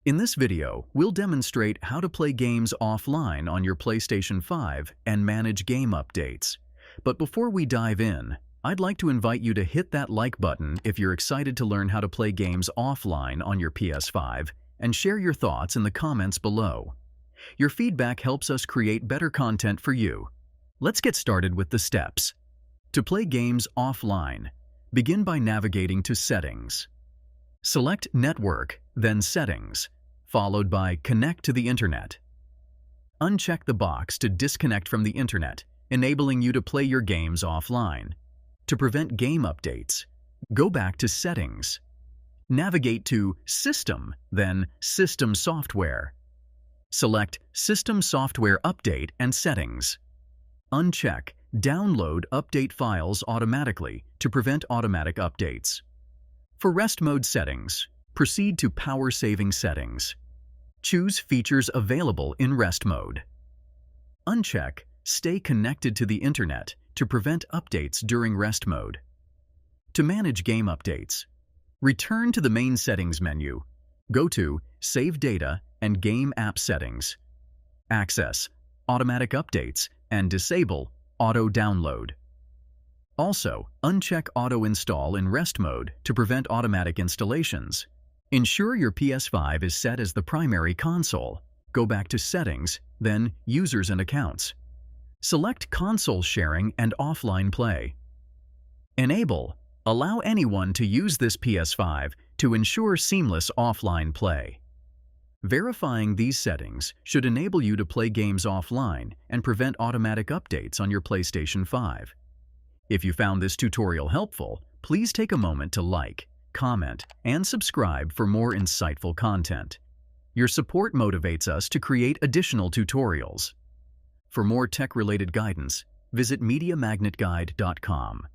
In this video, we'll demonstrate how to play games offline on your PlayStation 5 and manage game updates. But before we dive in, I'd like to invite you to hit that like button if you're excited to learn how to play games offline on your PS5 and share your thoughts in the comments below. Your feedback helps us create better content for you. Let's get started with the steps. To play games offline, begin by navigating to Settings. Select Network, then Settings, followed by Connect to the Internet. Uncheck the box to disconnect from the Internet, enabling you to play your games offline. To prevent game updates, go back to Settings. Navigate to System, then System Software. Select System Software Update and Settings. Uncheck Download Update Files Automatically to prevent automatic updates. For rest mode settings, proceed to Power Saving Settings. Choose Features Available in Rest Mode. Uncheck Stay Connected to the Internet to prevent updates during rest mode. To manage game updates, return to the main settings menu. Go to Save Data and Game App Settings. Access Automatic Updates and disable Auto Download. Also, uncheck Auto Install in rest mode to prevent automatic installations. Ensure your PS5 is set as the primary console. Go back to Settings, then Users and Accounts. Select Console Sharing and Offline Play. Enable Allow anyone to use this PS5 to ensure seamless offline play. Verifying these settings should enable you to play games offline and prevent automatic updates on your PlayStation 5. If you found this tutorial helpful, please take a moment to like, comment, and subscribe for more insightful content. Your support motivates us to create additional tutorials. For more tech-related guidance, visit mediamagnet.business.